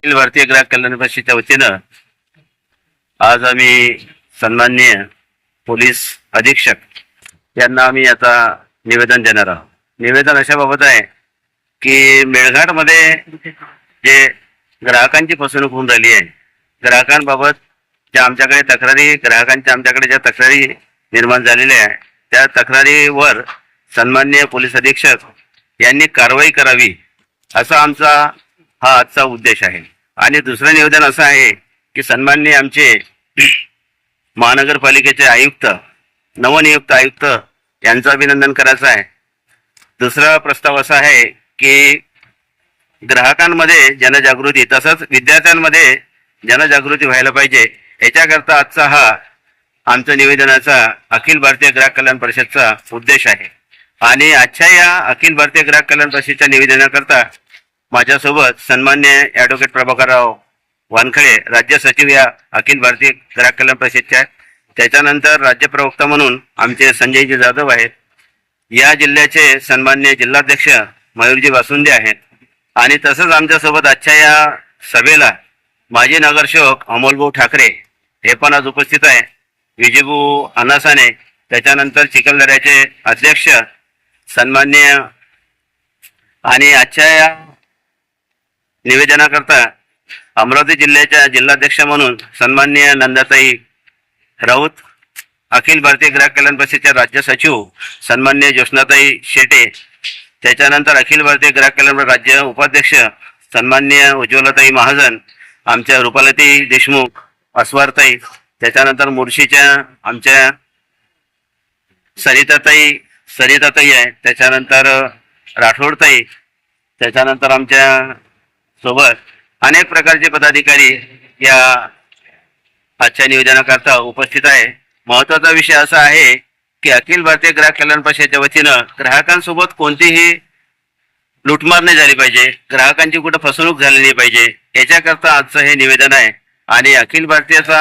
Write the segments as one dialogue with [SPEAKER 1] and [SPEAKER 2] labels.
[SPEAKER 1] अखिल भारतीय ग्राहक कल्याण परिषदेच्या वतीनं आज आम्ही सन्माननीय पोलीस अधीक्षक यांना आम्ही आता निवेदन देणार आहोत। निवेदन अशा बाबत आहे की मेळघाटमध्ये जे ग्राहकांची फसवणूक होऊन राहिली आहे, ग्राहकांबाबत ज्या आमच्याकडे तक्रारी ग्राहकांच्या आमच्याकडे ज्या तक्रारी निर्माण झालेल्या आहे त्या तक्रारीवर सन्माननीय पोलीस अधीक्षक यांनी कारवाई करावी असा आमचा हा आजचा उद्देश आहे। आणि दुसरं निवेदन असं आहे की सन्माननीय आमचे महानगरपालिकेचे आयुक्त नवनियुक्त आयुक्त यांचं अभिनंदन करायचं आहे। दुसरा प्रस्ताव असा आहे की ग्राहकांमध्ये जनजागृती तसंच विद्यार्थ्यांमध्ये जनजागृती व्हायला पाहिजे, याच्याकरता आजचा हा आमच्या निवेदनाचा अखिल भारतीय ग्राहक कल्याण परिषदचा उद्देश आहे। आणि आजच्या या अखिल भारतीय ग्राहक कल्याण परिषदेच्या निवेदनाकरता माझ्यासोबत सन्मान्य ॲडव्होकेट प्रभाकरराव वानखळे राज्य सचिव या अखिल भारतीय ग्राहक कल्याण परिषदच्या, त्याच्यानंतर राज्य प्रवक्ता म्हणून आमचे संजयजी जाधव आहेत, या जिल्ह्याचे सन्मान्य जिल्हाध्यक्ष मयूरजी वासुंदे आहेत, आणि तसंच आमच्यासोबत आजच्या या सभेला माजी नगरसेवक अमोलभाऊ ठाकरे हे पण आज उपस्थित आहे, विजयभाऊ अनासाने, त्याच्यानंतर चिखलदऱ्याचे अध्यक्ष सन्मान्य, आणि आजच्या या निवेदनाकरता अमरावती जिल्ह्याच्या जिल्हाध्यक्ष म्हणून सन्मान्य नंदाताई राऊत, अखिल भारतीय ग्राहक कल्याण परिषदेच्या राज्य सचिव सन्मान्य ज्योत्स्नाताई शेटे, त्याच्यानंतर अखिल भारतीय ग्राहक कल्याण राज्य उपाध्यक्ष सन्मान्य उज्ज्वलाताई महाजन, आमच्या रुपालाताई देशमुख, अस्वारताई, त्याच्यानंतर मुर्शीच्या आमच्या सरिताताई आहे, त्याच्यानंतर राठोडताई, त्याच्यानंतर आमच्या सोबत अनेक प्रकारचे पदाधिकारी या आजच्या निवेदनाकरता उपस्थित आहे। महत्वाचा विषय असा आहे की अखिल भारतीय ग्राहक कल्याण परिषदेच्या वतीनं ग्राहकांसोबत कोणतीही लुटमार नाही झाली पाहिजे, ग्राहकांची कुठं फसवणूक झाली नाही पाहिजे, याच्याकरता आजचं हे निवेदन आहे। आणि अखिल भारतीयचा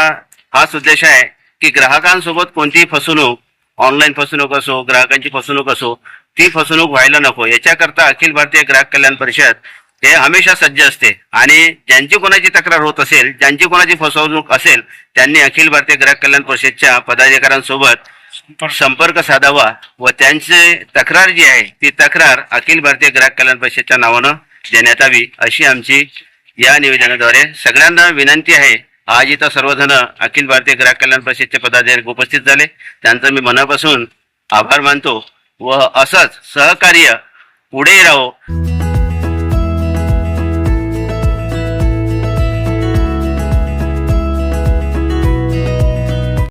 [SPEAKER 1] हाच उद्देश आहे की ग्राहकांसोबत कोणतीही फसवणूक, ऑनलाईन फसवणूक असो, ग्राहकांची फसवणूक असो, ती फसवणूक व्हायला नको, याच्याकरता अखिल भारतीय ग्राहक कल्याण परिषद हे हमेशा सज्ज असते। आणि ज्यांची कोणाची तक्रार होत असेल, ज्यांची कोणाची फसवणूक असेल, त्यांनी अखिल भारतीय ग्राहक कल्याण परिषदच्या पदाधिकाऱ्यांसोबत संपर्क साधावा व त्यांची तक्रार जी आहे ती तक्रार अखिल भारतीय ग्राहक कल्याण परिषदच्या नावानं देण्यात यावी, अशी आमची या निवेदनाद्वारे सगळ्यांना विनंती आहे। आज इथं सर्वजण अखिल भारतीय ग्राहक कल्याण परिषदचे पदाधिकारी उपस्थित झाले, त्यांचं मी मनापासून आभार मानतो व असंच सहकार्य पुढे राहो।